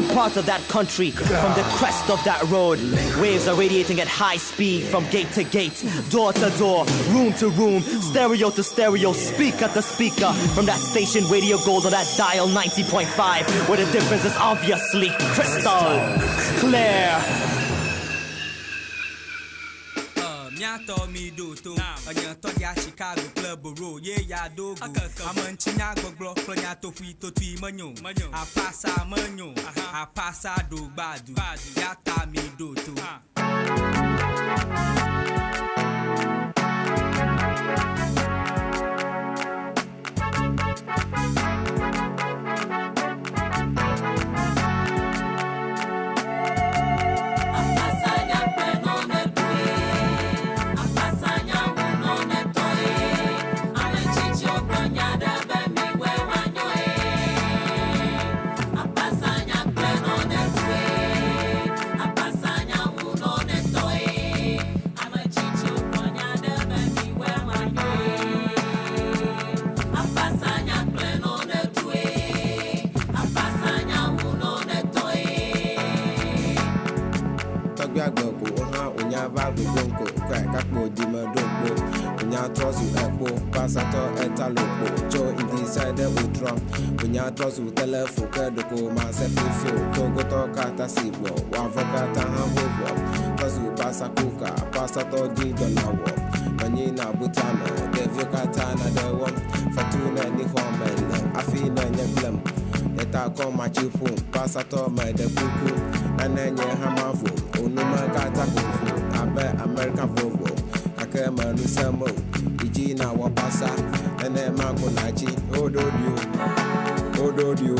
southern part of that country, from the crest of that road. Waves are radiating at high speed from gate to gate, door to door, room to room, stereo to stereo, speaker to speaker. From that station, radio gold on that dial 90.5, where the difference is obviously crystal clear. Nyato mi do to nyato ya Chicago club ro ye ya do amanchi nyago blo nyato fi to tui manyo apasa manyo apasa do badu ya ta mi do to Tozu telefu kedoko masefifo kogoto kata sibo wavokata hambo tozu pasa kuka pasa toji donawo manyina butama devokata na dewo fatuna ni homen afina nyeblem eta ko machifu pasa to me de kuku anenye hamafu onuma kata kuku abe American Volvo akema nusemo ijina wapasa ene makunachi ododio Ododio.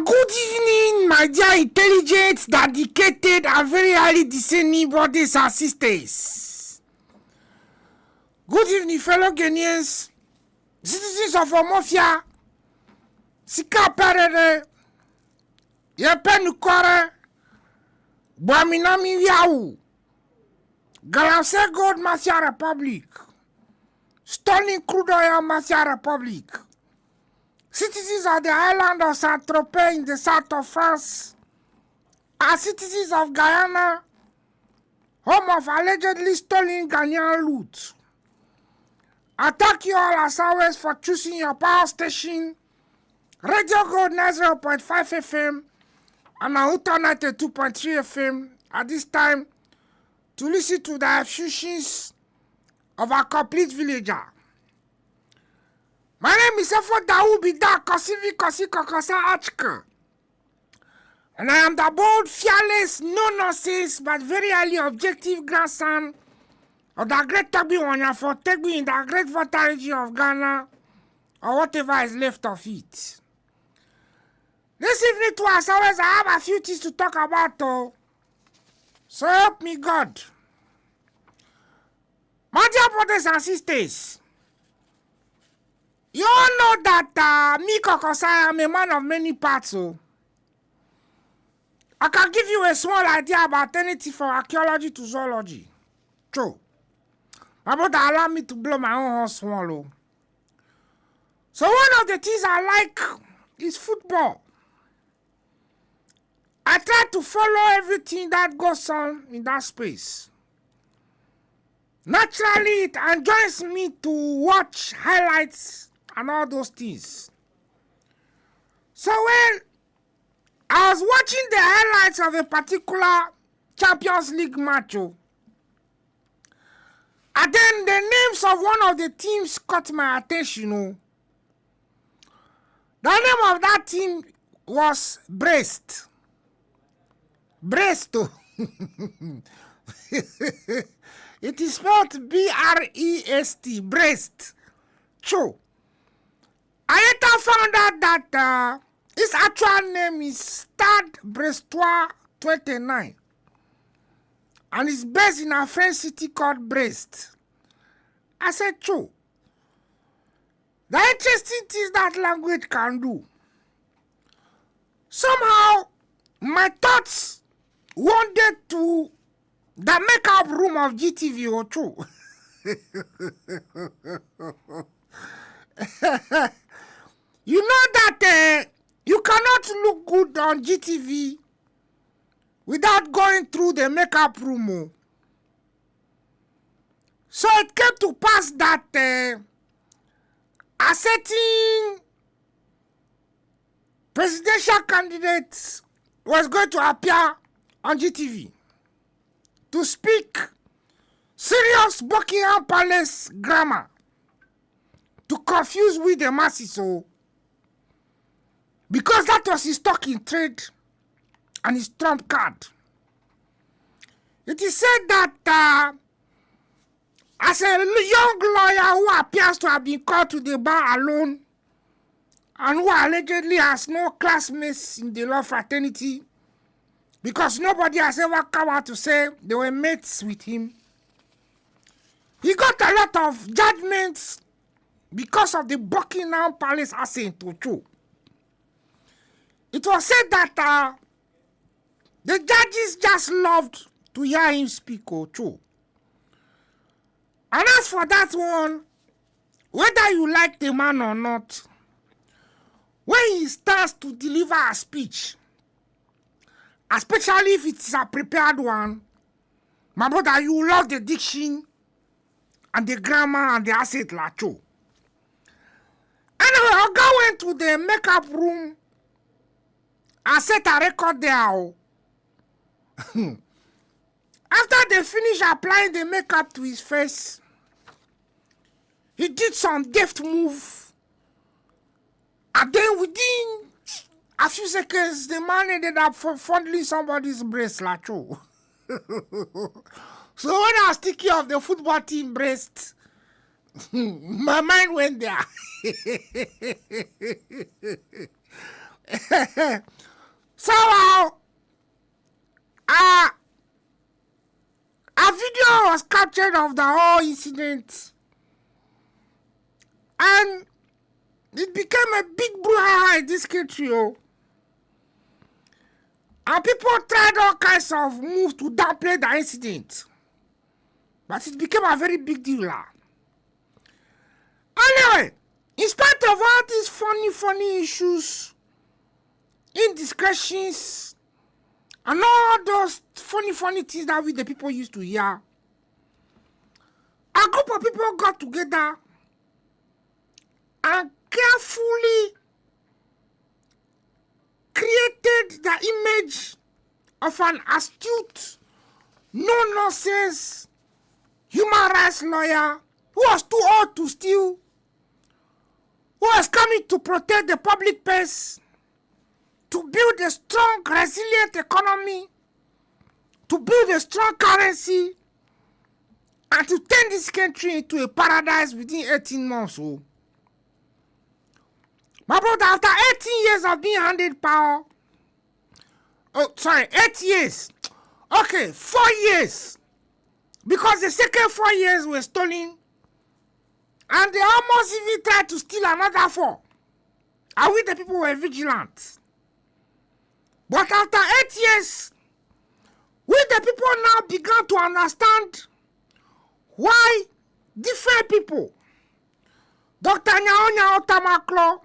Good evening, my dear intelligent, dedicated, and very highly discerning brothers and sisters. Good evening, fellow Ghanaians, citizens of Omofia, Sika Perere, Yepenukore, Boaminami Yahoo, Galamsey Gold Mafia Republic, Sterling Crude Oil Mafia Republic, citizens of the island of Saint-Tropez in the south of France, and citizens of Guyana, home of allegedly stolen Ghanaian loot. I thank you all as always for choosing your power station, Radio Gold 0.5 FM and Ahuta 92.3 FM at this time to listen to the effusions of a complete villager. My name is Efo Daoubida Kosivi Kosi Konkonsa Achka. And I am the bold, fearless, no-nonsense, but very highly objective grandson of the great Tagbi Wanya for Tagbi in the great water region of Ghana, or whatever is left of it. This evening, too, as always, I have a few things to talk about, though. So help me God. My dear brothers and sisters, you all know that me, Konkonsa, I am a man of many parts, so I can give you a small idea about anything from archaeology to zoology. True. My brother allow me to blow my own horn swallow. So one of the things I like is football. I try to follow everything that goes on in that space. Naturally, it enjoys me to watch highlights and all those things. So when I was watching the highlights of a particular Champions League match, and then the names of one of the teams caught my attention. The name of that team was Brest. Bresto. It is spelled B-R-E-S-T, Brest. True. I later found out that his actual name is Stade Brestois 29. and is based in a French city called Brest. I said, true. The interesting things that language can do. Somehow, my thoughts wandered to the makeup room of GTV or true. You know that you cannot look good on GTV without going through the makeup room. Oh. So it came to pass that a certain presidential candidate was going to appear on GTV to speak serious Buckingham Palace grammar to confuse with the masses. So, because that was his stock in trade and his trump card. It is said that as a young lawyer who appears to have been called to the bar alone and who allegedly has no classmates in the law fraternity because nobody has ever come out to say they were mates with him, he got a lot of judgments because of the Buckingham Palace accent to Cho. It was said that the judges just loved to hear him speak Ocho. And as for that one, whether you like the man or not, when he starts to deliver a speech, especially if it's a prepared one, my brother, you love the diction and the grammar and the accent lacho. Anyway, Oga went to the makeup room and set a record there. After they finished applying the makeup to his face, he did some deft move. And then within a few seconds, the man ended up fondling somebody's breast, lacho. So when I was thinking of the football team breast, my mind went there. So, a video was captured of the whole incident, and it became a big brouhaha in this country. And people tried all kinds of moves to downplay the incident, but it became a very big deal. Anyway, in spite of all these funny issues, indiscretions, and all those funny things that we the people used to hear, a group of people got together and carefully created the image of an astute, no-nonsense human rights lawyer who was too old to steal, who was coming to protect the public purse, to build a strong, resilient economy, to build a strong currency, and to turn this country into a paradise within 18 months. Oh. My brother, after 18 years of being handed power, 8 years. Okay, 4 years. Because the second 4 years were stolen, and they almost even tried to steal another 4. And we the people were vigilant. But after 8 years, we the people now began to understand why different people, Dr. Nyaonya Otamaklo,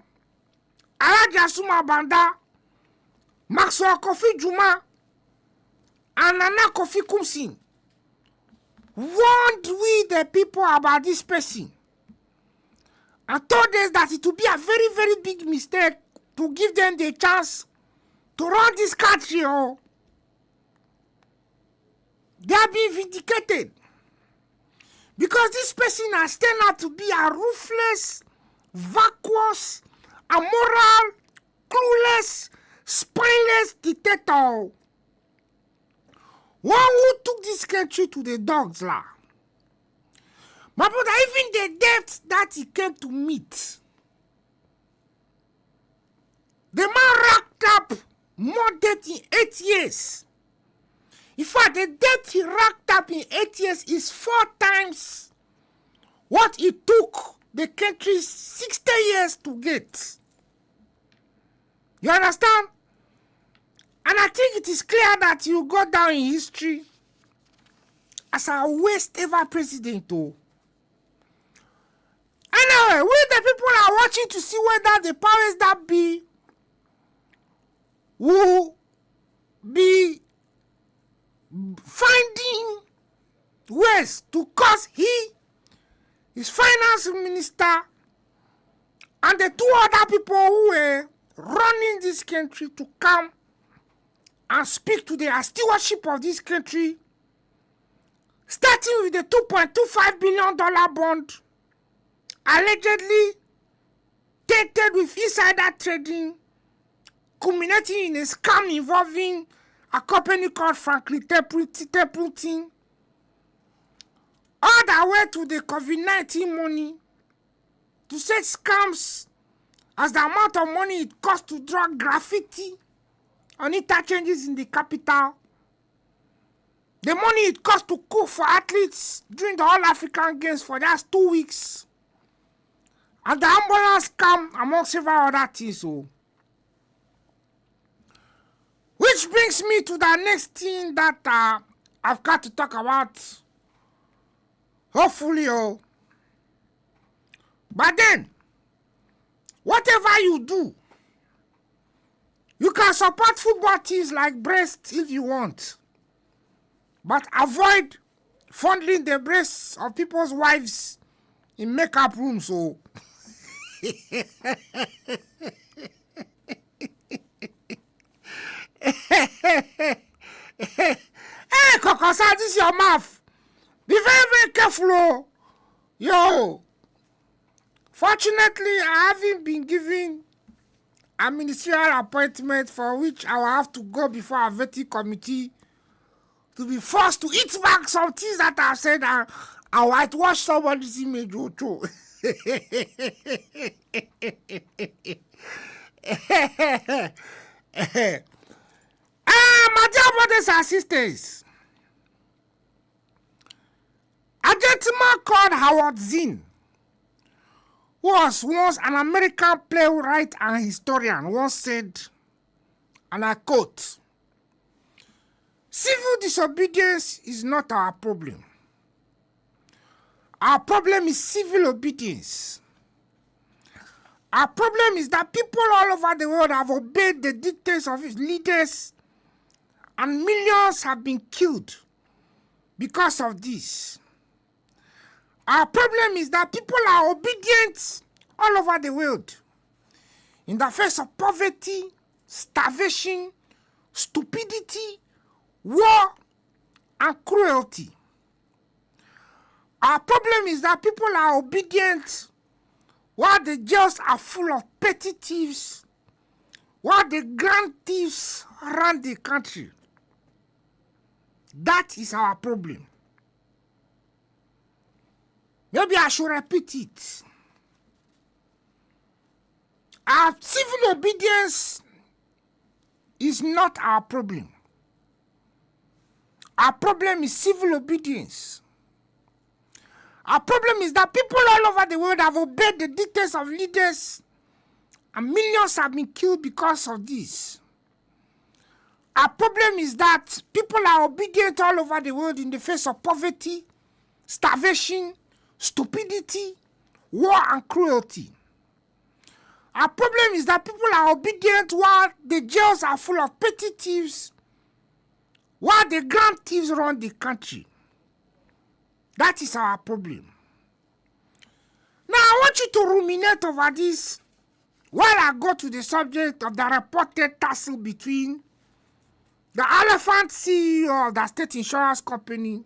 Alaja Suma Banda, Maxwell Kofi Juma, and Nana Kofi Kumsin, warned we the people about this person and told us that it would be a very, very big mistake to give them the chance to run this country. Oh. They are being vindicated because this person has turned out to be a ruthless, vacuous, immoral, clueless, spineless dictator. One who took this country to the dogs, lah. My brother, even the debt that he came to meet, the man racked up more debt in 8 years. In fact, the debt he racked up in 8 years is 4 times what it took the country 60 years to get. You understand? And I think it is clear that you go down in history as our worst ever president. Oh. Anyway, we the people are watching to see whether the powers that be will be finding ways to cause his finance minister, and the 2 other people who were running this country to come and speak to the stewardship of this country, starting with the $2.25 billion bond, allegedly tainted with insider trading, culminating in a scam involving a company called Franklin Templeton, all the way to the COVID-19 money, to such scams as the amount of money it costs to draw graffiti on interchanges in the capital, the money it costs to cook for athletes during the All-African Games for just 2 weeks, and the ambulance scam, among several other things. So, which brings me to the next thing that I've got to talk about. Hopefully, but then, whatever you do, you can support football teams like Brest if you want, but avoid fondling the breasts of people's wives in makeup rooms. So, hey, Konkonsa, this is your mouth. Be very, very careful. Yo. Fortunately, I haven't been given a ministerial appointment for which I will have to go before a vetting committee to be forced to eat back some things that I've said and whitewash somebody's image. My dear brothers and sisters, a gentleman called Howard Zinn, who was once an American playwright and historian, once said, and I quote, "Civil disobedience is not our problem. Our problem is civil obedience. Our problem is that people all over the world have obeyed the dictates of its leaders, and millions have been killed because of this. Our problem is that people are obedient all over the world in the face of poverty, starvation, stupidity, war, and cruelty. Our problem is that people are obedient while the jails are full of petty thieves, while the grand thieves run the country. That is our problem." Maybe I should repeat it. Our civil obedience is not our problem. Our problem is civil obedience. Our problem is that people all over the world have obeyed the dictates of leaders, and millions have been killed because of this. Our problem is that people are obedient all over the world in the face of poverty, starvation, stupidity, war, and cruelty. Our problem is that people are obedient while the jails are full of petty thieves, while the grand thieves run the country. That is our problem. Now, I want you to ruminate over this while I go to the subject of the reported tussle between the elephant CEO of the state insurance company,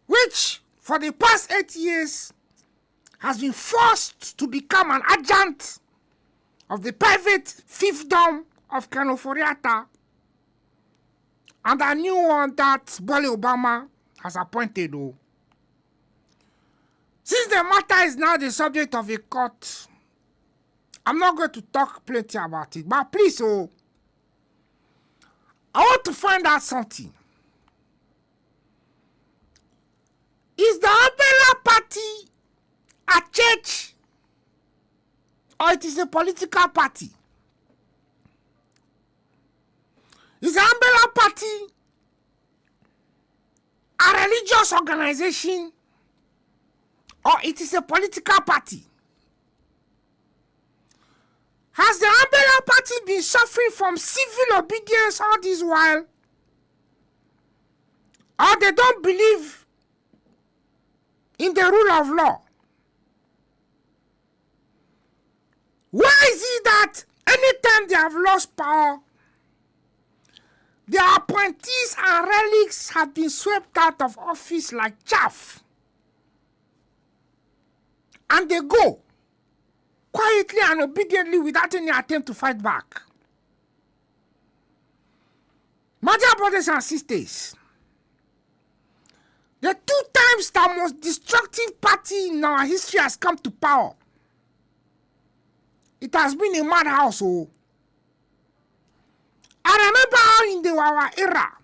which for the past 8 years has been forced to become an agent of the private fiefdom of Kenoforiata, and a new one that Bole Obama has appointed. Since the matter is now the subject of a court, I'm not going to talk plenty about it, but please, I want to find out something. Is the umbrella party a church or it is a political party? Is the umbrella party a religious organization or it is a political party? Has the umbrella party been suffering from civil obedience all this while? Or they don't believe in the rule of law? Why is it that anytime they have lost power, their appointees and relics have been swept out of office like chaff? And they go quietly and obediently without any attempt to fight back. My dear brothers and sisters, the 2 times the most destructive party in our history has come to power, it has been a madhouse. Oh. I remember how in our era,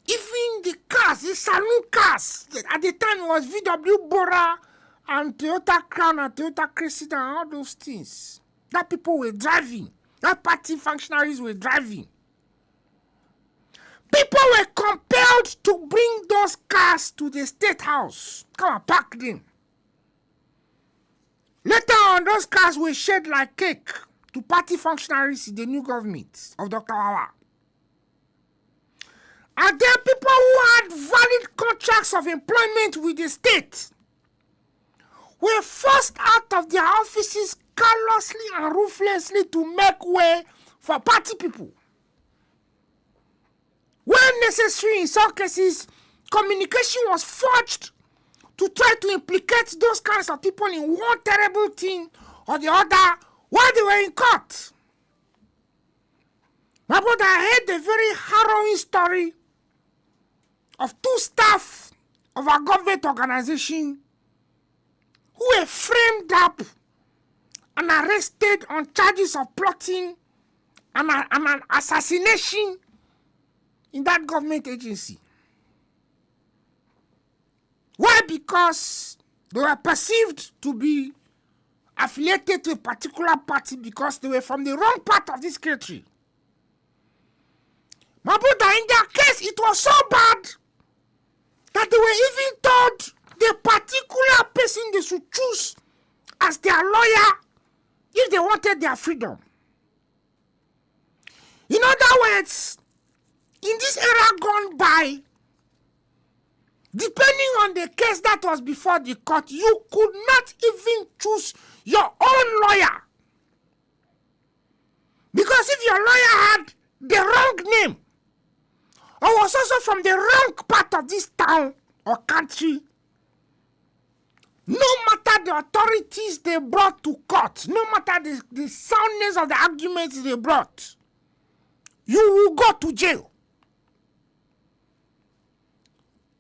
even the cars, the saloon cars, at the time it was VW Bora and Toyota Crown and Toyota Cressida and all those things that people were driving, that party functionaries were driving. People were compelled to bring those cars to the State House. Come and park them. Later on, those cars were shared like cake to party functionaries in the new government of Dr. Wawa. And then people who had valid contracts of employment with the state were forced out of their offices callously and ruthlessly to make way for party people. When necessary, in some cases, communication was forged to try to implicate those kinds of people in one terrible thing or the other while they were in court. My brother, I heard a very harrowing story of 2 staff of a government organization who were framed up and arrested on charges of plotting and an assassination in that government agency. Why? Because they were perceived to be affiliated to a particular party because they were from the wrong part of this country. My brother, in their case, it was so bad that they were even told the particular person they should choose as their lawyer if they wanted their freedom. In other words, in this era gone by, depending on the case that was before the court, you could not even choose your own lawyer. Because if your lawyer had the wrong name, or was also from the wrong part of this town or country, no matter the authorities they brought to court, no matter the soundness of the arguments they brought, you will go to jail.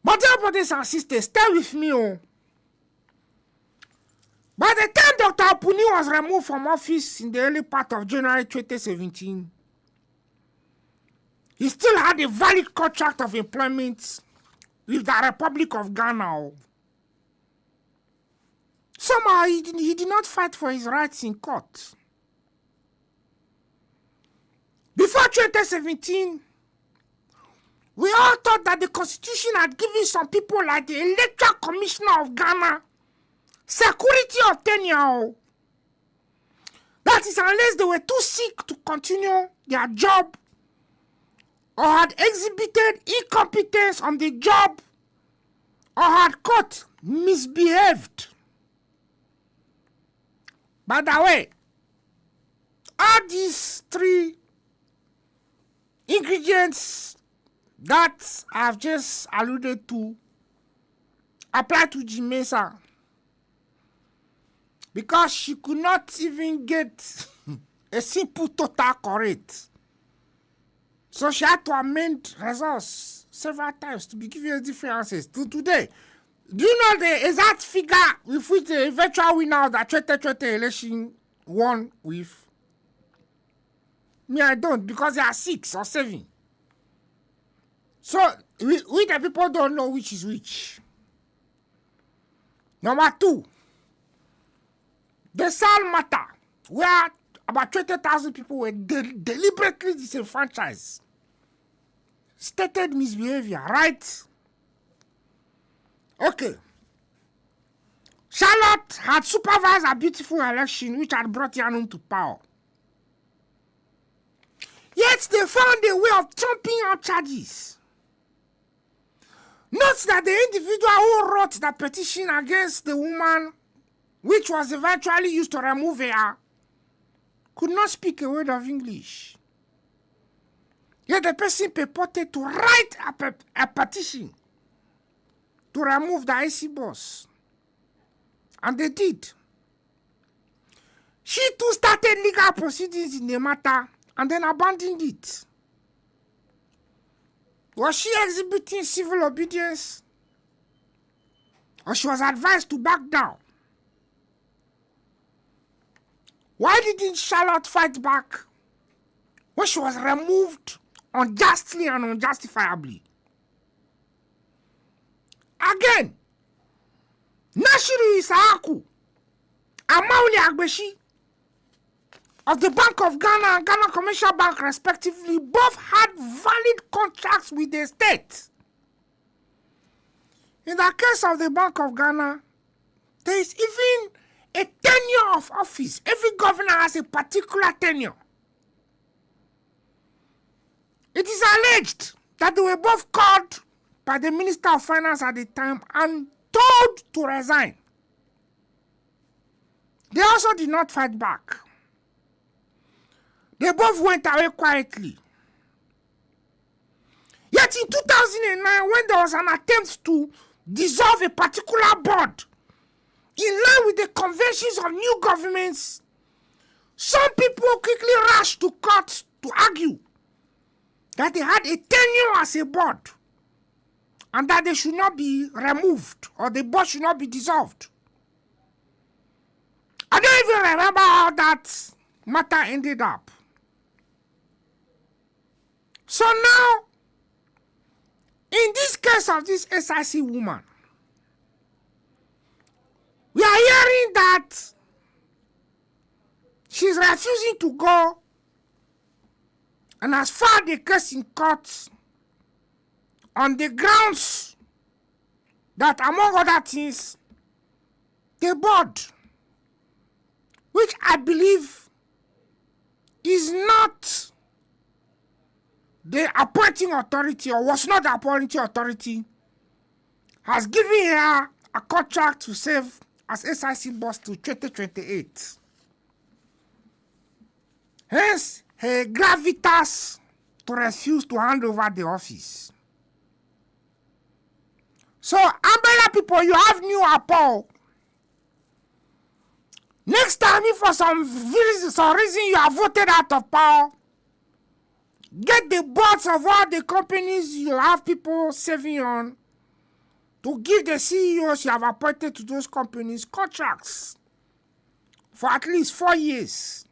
But dear brothers and sisters, stay with me. Oh. By the time Dr. Apuni was removed from office in the early part of January 2017, he still had a valid contract of employment with the Republic of Ghana. Oh. Somehow he did not fight for his rights in court. Before 2017, we all thought that the Constitution had given some people like the Electoral Commissioner of Ghana security of tenure. That is, unless they were too sick to continue their job or had exhibited incompetence on the job or had caught misbehaved. By the way, all these 3 ingredients that I've just alluded to apply to Jimesa, because she could not even get a simple total correct. So she had to amend results several times to be given different answers. To today, do you know the exact figure with which the eventual winner of the 2020 election won with? Me, I don't, because there are 6 or 7. So, we the people don't know which is which. Number 2, the Sal matter, where about 20,000 people were deliberately disenfranchised. Stated misbehavior, right? Okay. Charlotte had supervised a beautiful election which had brought Yanum to power. Yet they found a way of trumping up charges. Note that the individual who wrote the petition against the woman, which was eventually used to remove her, could not speak a word of English. Yet the person purported to write a petition to remove the IC boss. And they did. She too started legal proceedings in the matter and then abandoned it. Was she exhibiting civil obedience? Or she was advised to back down? Why didn't Charlotte fight back when she was removed unjustly and unjustifiably? Again, Nashiru Isaaku and Mauli Agbeshi of the Bank of Ghana and Ghana Commercial Bank respectively both had valid contracts with the state. In the case of the Bank of Ghana, there is even a tenure of office. Every governor has a particular tenure. It is alleged that they were both called by the Minister of Finance at the time and told to resign. They also did not fight back. They both went away quietly. Yet in 2009, when there was an attempt to dissolve a particular board, in line with the conventions of new governments, some people quickly rushed to court to argue that they had a tenure as a board and that they should not be removed or the board should not be dissolved. I don't even remember how that matter ended up. So now, in this case of this SIC woman, we are hearing that she's refusing to go and has filed a case in court on the grounds that, among other things, the board, which I believe is not the appointing authority or was not the appointing authority, has given her a contract to serve as SIC boss to 2028. Hence, her gravitas to refuse to hand over the office. So, umbrella people, you have new apple. Next time, if for some reason you are voted out of power, get the boards of all the companies you have people saving on to give the CEOs you have appointed to those companies contracts for at least 4 years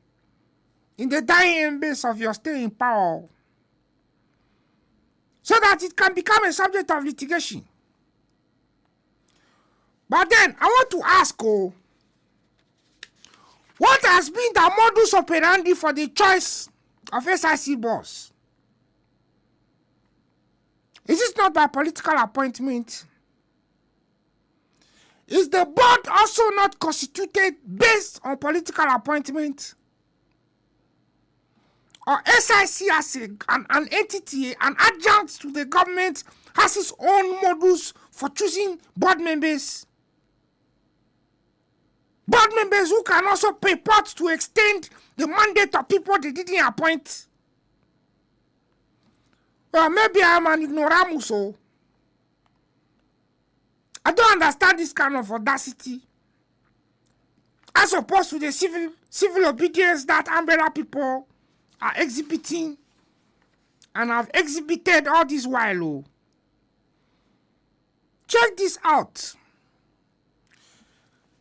in the dying base of your stay in power, so that it can become a subject of litigation. But then, I want to ask, what has been the modus operandi for the choice of SIC boss? Is it not by political appointment? Is the board also not constituted based on political appointment? Or SIC as an entity, an adjunct to the government, has its own modus for choosing board members? Board members who can also purport to extend the mandate of people they didn't appoint. Well, maybe I'm an ignoramus, so I don't understand this kind of audacity, as opposed to the civil obedience that umbrella people are exhibiting and have exhibited all this while. Check this out.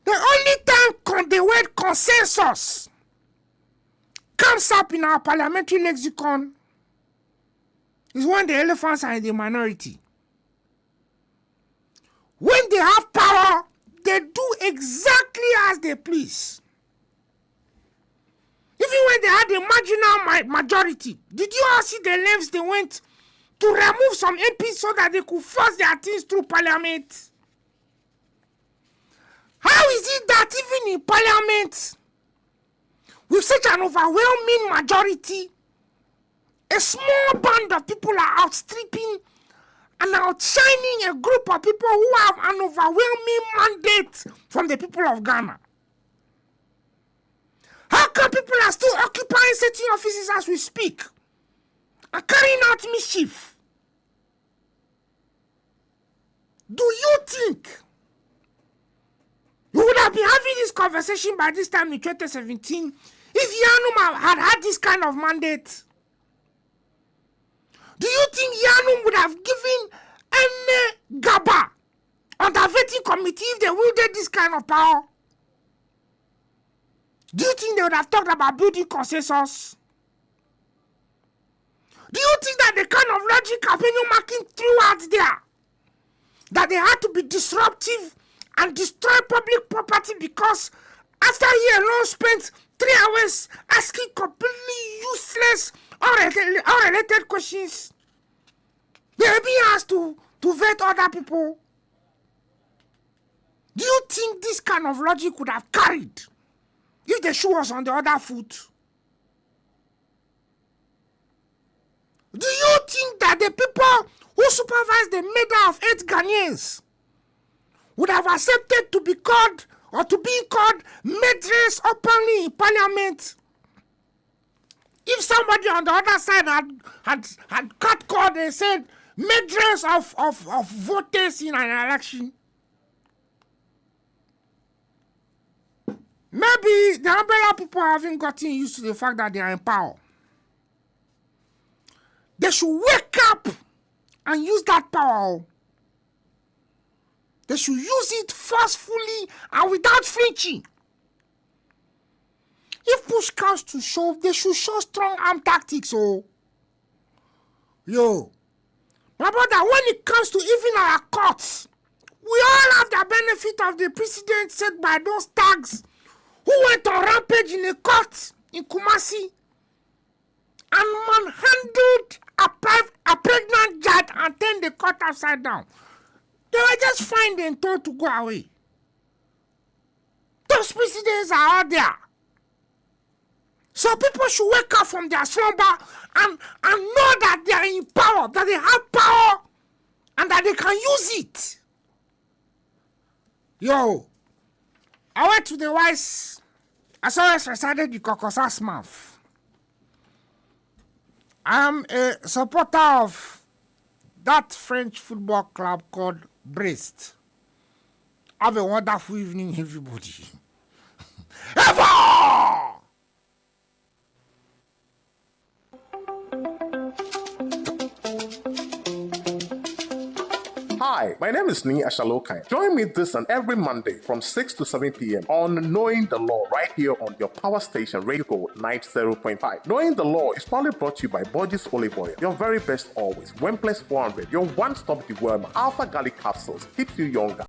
The only time the word consensus comes up in our parliamentary lexicon is when the elephants are in the minority. When they have power, they do exactly as they please. Even when they had a marginal majority, did you all see the lengths they went to remove some MPs so that they could force their things through parliament? How is it that even in parliament, with such an overwhelming majority, a small band of people are outstripping and outshining a group of people who have an overwhelming mandate from the people of Ghana? How come people are still occupying certain offices as we speak and carrying out mischief? Do you think we would have been having this conversation by this time in 2017 if Yanum had this kind of mandate? Do you think Yanum would have given any GABA on the vetting committee if they wielded this kind of power? Do you think they would have talked about building consensus? Do you think that the kind of logic Capeno Marking throughout there, that they had to be disruptive and destroy public property because after he alone spent 3 hours asking completely useless, unrelated questions, they were being asked to vet other people? Do you think this kind of logic would have carried if the shoe was on the other foot? Do you think that the people who supervise the murder of 8 Ghanaians would have accepted to be called or to be called murderers openly in parliament if somebody on the other side had cut called and said murderers of voters in an election? Maybe the umbrella people haven't gotten used to the fact that they are in power. They should wake up and use that power. They should use it forcefully and without flinching. If push comes to shove, they should show strong arm tactics. Oh, yo, my brother, when it comes to even our courts, we all have the benefit of the precedent set by those thugs who went on rampage in a court in Kumasi and manhandled a pregnant judge and turned the court upside down. They were just fined and told to go away. Those precedents are out there. So people should wake up from their slumber and know that they are in power, that they have power, and that they can use it. Yo, I went to the wise, as always recited the Konkonsa's mouth. I am a supporter of that French football club called Brest. Have a wonderful evening, everybody. Ever! Hi, my name is Ni Ashalokai. Join me this and every Monday from 6 to 7 p.m. on Knowing the Law right here on your power station Radio Code 90.5. Knowing the Law is proudly brought to you by Borges Olive Oil, your very best always. When plus 400, your one-stop dewormer, Alpha Gallic capsules, keeps you younger.